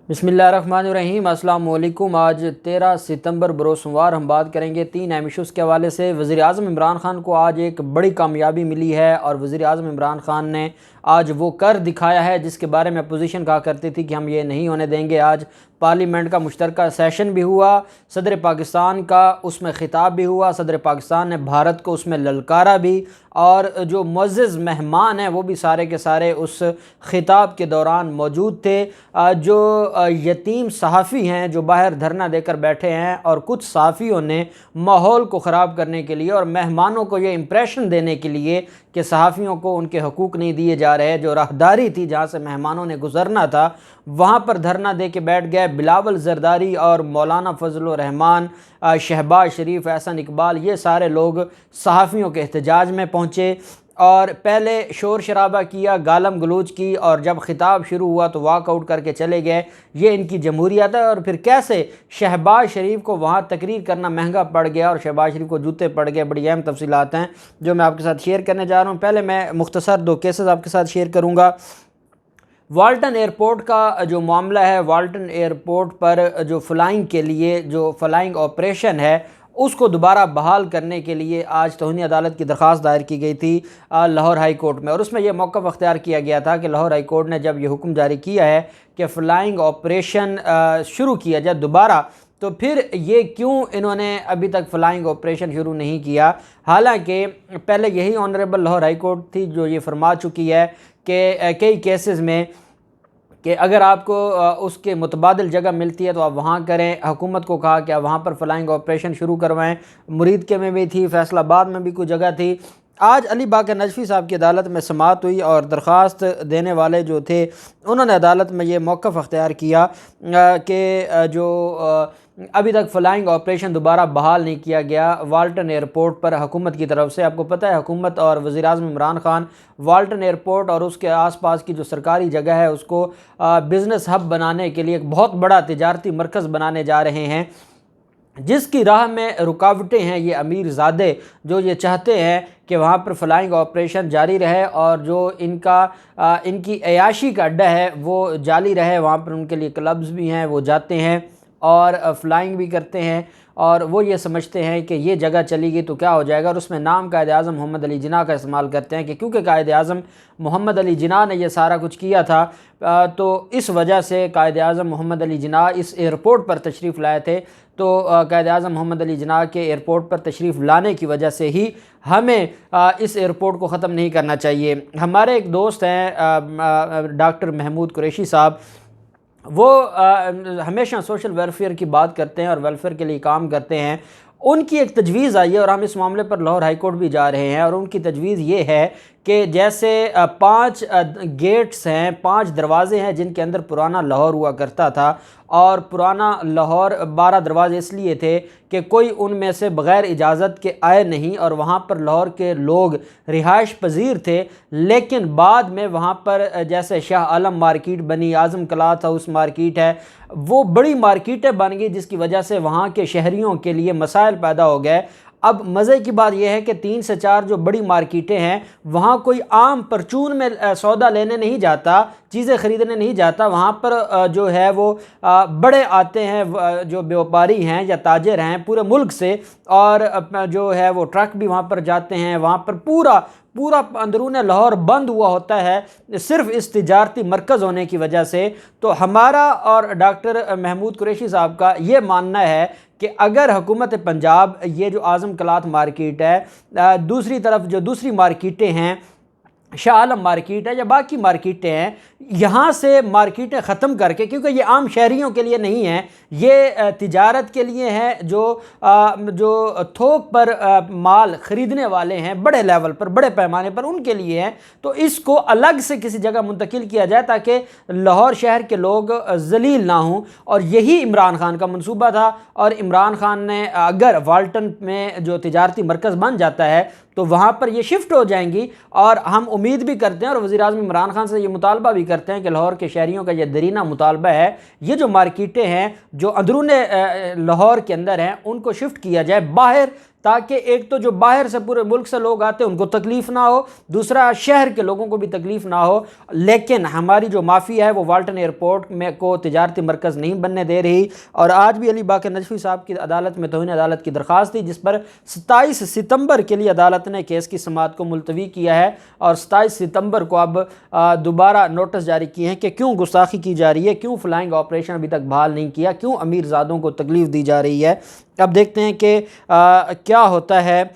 बिस्मिल्लाहिर्रहमानिर्रहीम। अस्सलाम वालेकुम। आज 13 सितंबर बरोज़ सोमवार हम बात करेंगे 3 अहम इशूज़ के हवाले से। वज़ीर आज़म इमरान ख़ान को आज एक बड़ी कामयाबी मिली है और वज़ीर आज़म इमरान ख़ान ने आज वो कर दिखाया है जिसके बारे में अपोजिशन कहा करती थी कि हम ये नहीं होने देंगे। आज पार्लियामेंट का मुश्तरका सेशन भी हुआ, सदर पाकिस्तान का उसमें ख़िताब भी हुआ, सदर पाकिस्तान ने भारत को उसमें ललकारा भी, और जो मुअज़्ज़ज़ मेहमान हैं वो भी सारे के सारे उस ख़िताब के दौरान मौजूद थे। जो यतीम सहाफ़ी हैं जो बाहर धरना देकर बैठे हैं, और कुछ सहाफ़ियों ने माहौल को ख़राब करने के लिए और मेहमानों को ये इम्प्रेशन देने के लिए कि सहाफ़ियों को उनके हकूक़ नहीं दिए जा रहे, जो राहदारी थी जहाँ से मेहमानों ने गुज़रना था वहाँ पर धरना दे के बैठ गए। बिलावल ज़रदारी और मौलाना फ़ज़लुर रहमान, शहबाज शरीफ, एहसन इकबाल, ये सारे लोग सहाफ़ियों के एहतजाज में पहुँचे और पहले शोर शराबा किया, गालम गलूच की, और जब ख़िताब शुरू हुआ तो वॉकआउट करके चले गए। ये इनकी जमहूरियत है। और फिर कैसे शहबाज शरीफ को वहाँ तकरीर करना महंगा पड़ गया और शहबाज शरीफ को जूते पड़ गए, बड़ी अहम तफसीलात हैं जो मैं आपके साथ शेयर करने जा रहा हूँ। पहले मैं मुख्तसर 2 केसेस आपके साथ शेयर करूँगा। वाल्टन एयरपोर्ट का जो मामला है, वाल्टन एयरपोर्ट पर जो फ़्लाइंग के लिए जो फ़्लाइंग ऑपरेशन है उसको दोबारा बहाल करने के लिए आज तौहीन अदालत की दरख्वास्त दायर की गई थी लाहौर हाई कोर्ट में, और उसमें यह मौक़िफ़ अख्तियार किया गया था कि लाहौर हाई कोर्ट ने जब ये हुक्म जारी किया है कि फ़्लाइंग ऑपरेशन शुरू किया जाए दोबारा, तो फिर ये क्यों इन्होंने अभी तक फ़्लाइंग ऑपरेशन शुरू नहीं किया। हालांकि पहले यही ऑनरेबल लाहौर हाई कोर्ट थी जो ये फरमा चुकी है कि कई केसेस में कि अगर आपको उसके मुतबादिल जगह मिलती है तो आप वहाँ करें। हुकूमत को कहा कि आप वहाँ पर फ़्लाइंग ऑपरेशन शुरू करवाएं। मुरीद के में भी थी, फैसलाबाद में भी कुछ जगह थी। आज अली बाकर नजफ़ी साहब की अदालत में समाअत हुई और दरख्वास्त देने वाले जो थे उन्होंने अदालत में ये मौक़िफ़ अख्तियार किया कि जो अभी तक फ़्लाइंग ऑपरेशन दोबारा बहाल नहीं किया गया वाल्टन एयरपोर्ट पर हुकूमत की तरफ से। आपको पता है हुकूमत और वज़ीर आज़म इमरान ख़ान वाल्टन एयरपोर्ट और उसके आसपास की जो सरकारी जगह है उसको बिज़नेस हब बनाने के लिए एक बहुत बड़ा तिजारती मरकज़ बनाने जा रहे हैं, जिसकी राह में रुकावटें हैं। ये अमीर ज़ादे जो ये चाहते हैं कि वहाँ पर फ़्लाइंग ऑपरेशन जारी रहे और जो इनकी अयाशी का अड्डा है वो जारी रहे। वहाँ पर उनके लिए क्लब्स भी हैं, वो जाते हैं और फ़्लाइंग भी करते हैं, और वो ये समझते हैं कि ये जगह चली गई तो क्या हो जाएगा, और उसमें नाम कायद-ए-आज़म मोहम्मद अली जिन्ना का इस्तेमाल करते हैं कि क्योंकि कायद-ए-आज़म मोहम्मद अली जिन्ना ने ये सारा कुछ किया था, तो इस वजह से कायद-ए-आज़म मोहम्मद अली जिन्ना इस एयरपोर्ट पर तशरीफ़ लाए थे। तो कायद-ए-आज़म मोहम्मद अली जिन्ना के एयरपोर्ट पर तशरीफ़ लाने की वजह से ही हमें इस एयरपोर्ट को ख़त्म नहीं करना चाहिए। हमारे एक दोस्त हैं डॉक्टर महमूद कुरैशी साहब, वो हमेशा सोशल वेलफेयर की बात करते हैं और वेलफेयर के लिए काम करते हैं। उनकी एक तजवीज़ आई है और हम इस मामले पर लाहौर हाई कोर्ट भी जा रहे हैं, और उनकी तजवीज़ ये है कि जैसे 5 गेट्स हैं, 5 दरवाज़े हैं जिनके अंदर पुराना लाहौर हुआ करता था, और पुराना लाहौर 12 दरवाजे इसलिए थे कि कोई उनमें से बग़ैर इजाज़त के आए नहीं, और वहाँ पर लाहौर के लोग रिहाइश पजीर थे। लेकिन बाद में वहाँ पर जैसे शाह आलम मार्केट बनी, आज़म क्लॉथ हाउस मार्केट है, वो बड़ी मार्केटें बन गई जिसकी वजह से वहाँ के शहरियों के लिए मसाइल पैदा हो गए। अब मज़े की बात यह है कि 3 से 4 जो बड़ी मार्केटें हैं वहाँ कोई आम परचून में सौदा लेने नहीं जाता, चीज़ें ख़रीदने नहीं जाता। वहाँ पर जो है वो बड़े आते हैं, जो व्यापारी हैं या ताजर हैं पूरे मुल्क से, और जो है वो ट्रक भी वहाँ पर जाते हैं। वहाँ पर पूरा अंदरून लाहौर बंद हुआ होता है सिर्फ़ इस तिजारती मरकज़ होने की वजह से। तो हमारा और डॉक्टर महमूद कुरैशी साहब का ये मानना है कि अगर हुकूमत पंजाब ये जो आज़म क्लॉथ मार्केट है, दूसरी तरफ जो दूसरी मार्केटें हैं, शाह आलम मार्केट है या बाकी मार्केटें हैं, यहाँ से मार्केटें ख़त्म करके, क्योंकि ये आम शहरियों के लिए नहीं है, ये तिजारत के लिए हैं जो थोक पर माल ख़रीदने वाले हैं बड़े लेवल पर, बड़े पैमाने पर, उनके लिए हैं। तो इसको अलग से किसी जगह मुंतकिल किया जाए ताकि लाहौर शहर के लोग जलील ना हों, और यही इमरान ख़ान का मंसूबा था। और इमरान ख़ान ने अगर वाल्टन में जो तिजारती मरकज़ बन जाता है तो वहाँ पर ये शिफ्ट हो जाएंगी, और हम उम्मीद भी करते हैं और वज़ीर आज़म इमरान ख़ान से ये मुतालबा भी करते हैं कि लाहौर के शहरियों का ये दरीना मुतालबा है, ये जो मार्केटें हैं जो अंदरून लाहौर के अंदर हैं उनको शिफ्ट किया जाए बाहर, ताकि एक तो जो बाहर से पूरे मुल्क से लोग आते हैं उनको तकलीफ़ ना हो, दूसरा शहर के लोगों को भी तकलीफ़ ना हो। लेकिन हमारी जो माफिया है वो वाल्टन एयरपोर्ट में को तिजारती मरकज़ नहीं बनने दे रही। और आज भी अली बाकर नजफ़ी साहब की अदालत में तौहीन अदालत की दरख्वास्त थी, जिस पर 27 सितंबर के लिए अदालत ने केस की समाअत को मुलतवी किया है। और 27 सितंबर को अब दोबारा नोटिस जारी किए हैं कि क्यों गुस्ताखी की जा रही है, क्यों फ्लाइंग ऑपरेशन अभी तक बहाल नहीं किया, क्यों अमीरजादों को तकलीफ़ दी जा रही है। अब देखते हैं कि क्या होता है।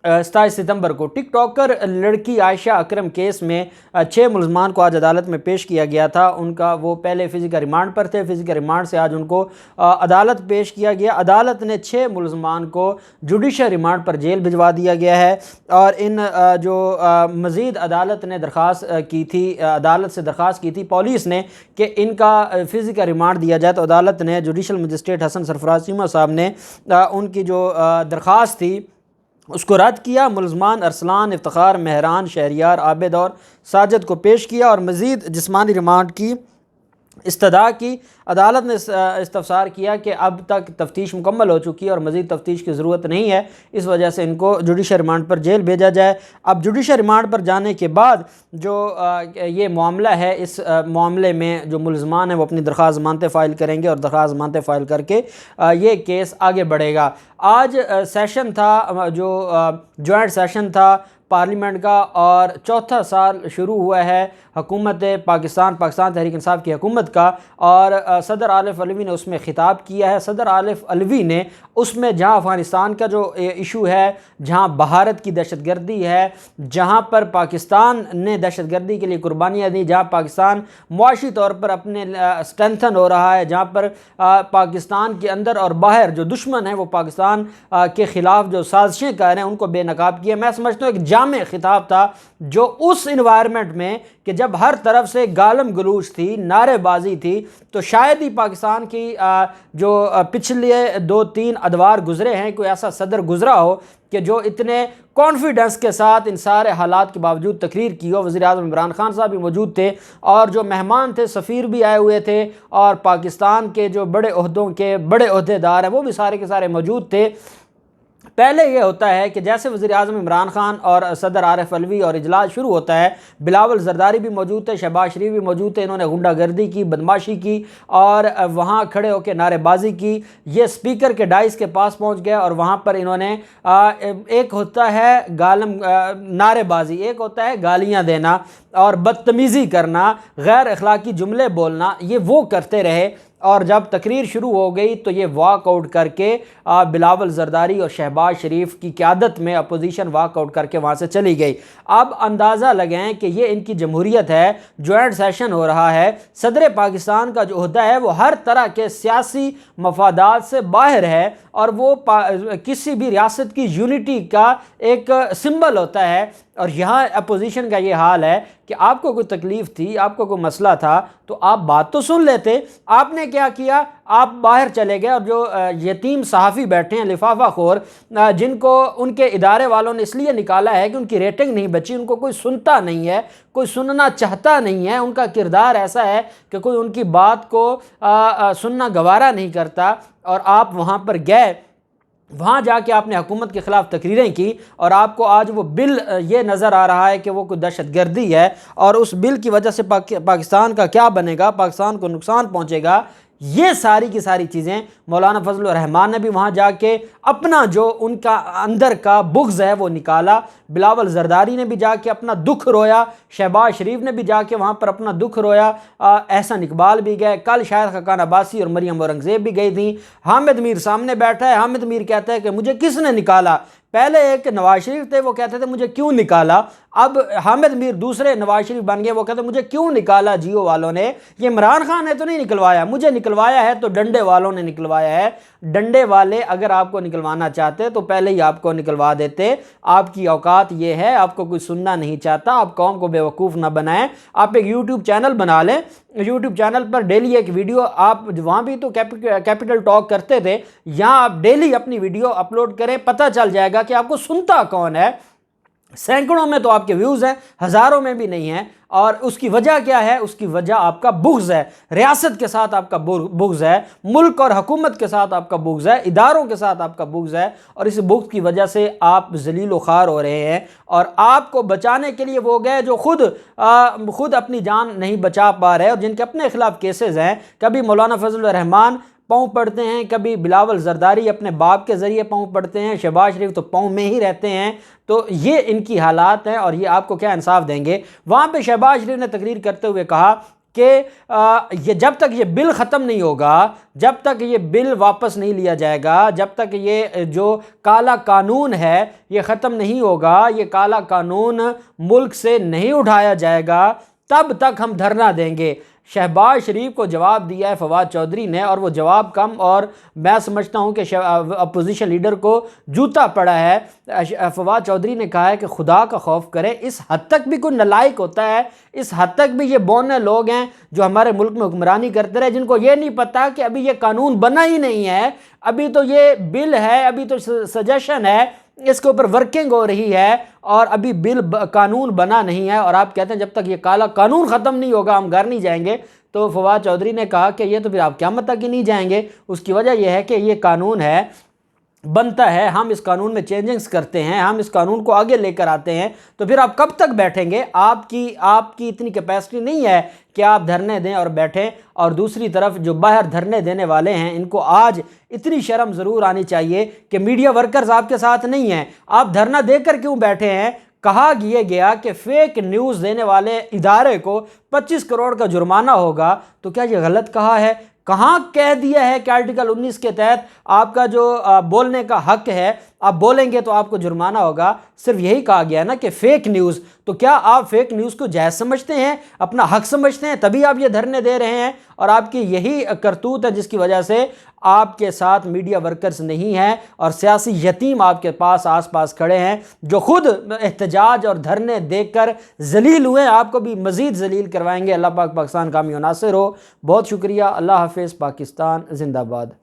27 सितंबर को टिकटॉकर लड़की आयशा अकरम केस में 6 मुलजमान को आज अदालत में पेश किया गया था। उनका वो पहले फ़िज़िकल रिमांड पर थे, फ़िज़िकल रिमांड से आज उनको अदालत पेश किया गया। अदालत ने 6 मुलजमान को जुडिशल रिमांड पर जेल भिजवा दिया गया है। और इन जो मज़ीद अदालत ने दरख्वास्त की थी, अदालत से दरख्वास्त की थी पुलिस ने कि इनका फ़िज़िकल रिमांड दिया जाए, तो अदालत ने जुडिशल मजिस्ट्रेट हसन सरफराज सीमा साहब ने उनकी जो दरख्वास्त थी उसको रद्द किया। मुलजमान अरसलान, इफ्तिखार, मेहरान, शहरियार, आबिद और साजिद को पेश किया और मज़ीद जिस्मानी रिमांड की इस्तदा की। अदालत ने इस्तफसार किया कि अब तक तफ्तीश मुकम्मल हो चुकी है और मज़ीद तफ्तीश की ज़रूरत नहीं है, इस वजह से इनको जुडिशल रिमांड पर जेल भेजा जाए। अब जुडिशल रिमांड पर जाने के बाद जो ये मामला है, इस मामले में जो मुलजमान हैं वो अपनी दरख्वास्त ज़मानतें फ़ाइल करेंगे और दरख्वास्त ज़मानतें फ़ाइल करके ये केस आगे बढ़ेगा। आज सेशन था, जो जॉइंट सेशन था पार्लियामेंट का, और चौथा साल शुरू हुआ है हुकूमत पाकिस्तान तहरीक इंसाफ की हुकूमत का। और सदर आरिफ अलवी ने उसमें ख़िताब किया है। सदर आरिफ अलवी ने उसमें जहाँ अफ़गानिस्तान का जो इशू है, जहाँ भारत की दहशतगर्दी है, जहाँ पर पाकिस्तान ने दहशतगर्दी के लिए कुर्बानियाँ दी, जहाँ पाकिस्तान मुआशी तौर पर अपने स्ट्रेंथन हो रहा है, जहाँ पर पाकिस्तान के अंदर और बाहर जो दुश्मन हैं वो पाकिस्तान के ख़िलाफ़ जो साजिशें कर रहे हैं उनको बेनकाब किया। मैं समझता हूँ एक जामे खिताब था जो उस इन्वायरमेंट में कि जब हर तरफ से गालम गलूच थी, नारेबाजी थी, तो शायद ही पाकिस्तान की जो पिछले 2-3 अदवार गुजरे हैं कोई ऐसा सदर गुजरा हो कि जो इतने कॉन्फिडेंस के साथ इन सारे हालात के बावजूद तकरीर की हो। वज़ीर आज़म इमरान खान साहब भी मौजूद थे और जो मेहमान थे सफ़ीर भी आए हुए थे और पाकिस्तान के जो बड़े ओहदों के बड़े ओहदेदार हैं वो भी सारे के सारे मौजूद थे। पहले ये होता है कि जैसे वज़ीर आज़म इमरान खान और सदर आरिफ अलवी और इजलास शुरू होता है, बिलावल ज़रदारी भी मौजूद थे, शहबाज शरीफ भी मौजूद थे। इन्होंने गुंडागर्दी की, बदमाशी की और वहाँ खड़े होकर नारेबाजी की। ये स्पीकर के डाइस के पास पहुँच गया और वहाँ पर इन्होंने एक होता है गालम नारेबाजी, एक होता है गालियाँ देना और बदतमीज़ी करना, गैर अखलाकी जुमले बोलना, ये वो करते रहे। और जब तकरीर शुरू हो गई तो ये वॉकआउट करके बिलावल ज़रदारी और शहबाज शरीफ की क़यादत में अपोजिशन वॉकआउट करके वहाँ से चली गई। अब अंदाज़ा लगाएं कि ये इनकी जमहूरियत है, जॉइंट सेशन हो रहा है, सदर पाकिस्तान का जो ओहदा है वो हर तरह के सियासी मफादात से बाहर है और वो किसी भी रियासत की यूनिटी का एक सिंबल होता है। और यहाँ अपोजिशन का ये हाल है कि आपको कोई तकलीफ़ थी, आपको कोई मसला था तो आप बात तो सुन लेते। आपने क्या किया, आप बाहर चले गए और जो यतीम सहाफ़ी बैठे हैं, लिफाफा खोर, जिनको उनके इदारे वालों ने इसलिए निकाला है कि उनकी रेटिंग नहीं बची, उनको कोई सुनता नहीं है, कोई सुनना चाहता नहीं है, उनका किरदार ऐसा है कि कोई उनकी बात को सुनना गवारा नहीं करता। और आप वहाँ पर गए, वहाँ जाके आपने हुकूमत के ख़िलाफ़ तकरीरें की और आपको आज वो बिल ये नज़र आ रहा है कि वो कोई दहशतगर्दी है और उस बिल की वजह से पाकिस्तान का क्या बनेगा, पाकिस्तान को नुकसान पहुँचेगा। ये सारी की सारी चीज़ें मौलाना फजल रहमान ने भी वहाँ जाके अपना जो उनका अंदर का बुग़्ज़ है वो निकाला। बिलावल ज़रदारी ने भी जाके अपना दुख रोया, शहबाज शरीफ ने भी जाके वहाँ पर अपना दुख रोया, एहसन इकबाल भी गए, कल शायद खकान अब्बासी और मरियम औरंगज़ेब भी गई थी। हामिद मीर सामने बैठा है, हामिद मीर कहता है कि मुझे किसने निकाला। पहले एक नवाज शरीफ थे वो कहते थे मुझे क्यों निकाला, अब हामिद मीर दूसरे नवाज शरीफ बन गए, वो कहते मुझे क्यों निकाला जियो वालों ने, ये इमरान खान ने तो नहीं निकलवाया, मुझे निकलवाया है तो डंडे वालों ने निकलवाया है। डंडे वाले अगर आपको निकलवाना चाहते तो पहले ही आपको निकलवा देते। आपकी औकात ये है, आपको कोई सुनना नहीं चाहता, आप कौम को बेवकूफ़ ना बनाएं। आप एक यूट्यूब चैनल बना लें, यूट्यूब चैनल पर डेली एक वीडियो, आप वहाँ भी तो कैपिटल टॉक करते थे, यहाँ आप डेली अपनी वीडियो अपलोड करें, पता चल जाएगा कि आपको सुनता कौन है। सैकड़ों में तो आपके व्यूज़ हैं, हज़ारों में भी नहीं हैं। और उसकी वजह क्या है? उसकी वजह आपका बुग़्ज़ है, रियासत के साथ आपका बुग़्ज़ है, मुल्क और हुकूमत के साथ आपका बुग़्ज़ है, इदारों के साथ आपका बुग़्ज़ है। और इस बुग़्ज़ की वजह से आप ज़लील व ख़ार हो रहे हैं। और आपको बचाने के लिए वो गए जो खुद अपनी जान नहीं बचा पा रहे और जिनके अपने ख़िलाफ़ केसेस हैं। कभी मौलाना फजल रहमान पाँव पड़ते हैं, कभी बिलावल जरदारी अपने बाप के ज़रिए पाँव पड़ते हैं, शहबाज शरीफ तो पाँव में ही रहते हैं। तो ये इनकी हालात हैं और ये आपको क्या इंसाफ देंगे। वहाँ पे शहबाज शरीफ ने तकरीर करते हुए कहा कि ये जब तक ये बिल ख़त्म नहीं होगा, जब तक ये बिल वापस नहीं लिया जाएगा, जब तक ये जो काला कानून है ये ख़त्म नहीं होगा, ये काला कानून मुल्क से नहीं उठाया जाएगा, तब तक हम धरना देंगे। शहबाज शरीफ को जवाब दिया है फवाद चौधरी ने, और वो जवाब कम और मैं समझता हूँ कि अपोजिशन लीडर को जूता पड़ा है। फवाद चौधरी ने कहा है कि खुदा का खौफ करे। इस हद तक भी कोई नालायक होता है? इस हद तक भी ये बोने लोग हैं जो हमारे मुल्क में हुक्मरानी करते रहे, जिनको ये नहीं पता कि अभी ये कानून बना ही नहीं है, अभी तो ये बिल है, अभी तो सजेशन है, इसके ऊपर वर्किंग हो रही है और अभी बिल कानून बना नहीं है। और आप कहते हैं जब तक ये काला कानून ख़त्म नहीं होगा हम घर नहीं जाएंगे। तो फवाद चौधरी ने कहा कि ये तो फिर आप क़यामत तक ही नहीं जाएंगे। उसकी वजह यह है कि ये कानून है, बनता है, हम इस कानून में चेंजिंग्स करते हैं, हम इस कानून को आगे लेकर आते हैं, तो फिर आप कब तक बैठेंगे? आपकी इतनी कैपेसिटी नहीं है कि आप धरने दें और बैठें। और दूसरी तरफ जो बाहर धरने देने वाले हैं इनको आज इतनी शर्म ज़रूर आनी चाहिए कि मीडिया वर्कर्स आपके साथ नहीं हैं, आप धरना देकर क्यों बैठे हैं? कहा गया कि फेक न्यूज़ देने वाले इदारे को 25 करोड़ का जुर्माना होगा। तो क्या ये गलत कहा है? कहाँ कह दिया है कि आर्टिकल 19 के तहत आपका जो बोलने का हक है, आप बोलेंगे तो आपको जुर्माना होगा? सिर्फ यही कहा गया है ना कि फेक न्यूज़। तो क्या आप फेक न्यूज़ को जायज़ समझते हैं, अपना हक समझते हैं, तभी आप ये धरने दे रहे हैं? और आपकी यही करतूत है जिसकी वजह से आपके साथ मीडिया वर्कर्स नहीं हैं और सियासी यतीम आपके पास आसपास खड़े हैं जो खुद एहतजाज और धरने देकर जलील हुए। आपको भी मज़ीद जलील करवाएंगे। अल्लाह पाक पाकिस्तान कामयाब नासिर हो। बहुत शुक्रिया। अल्लाह हाफ़िज़। पाकिस्तान जिंदाबाद।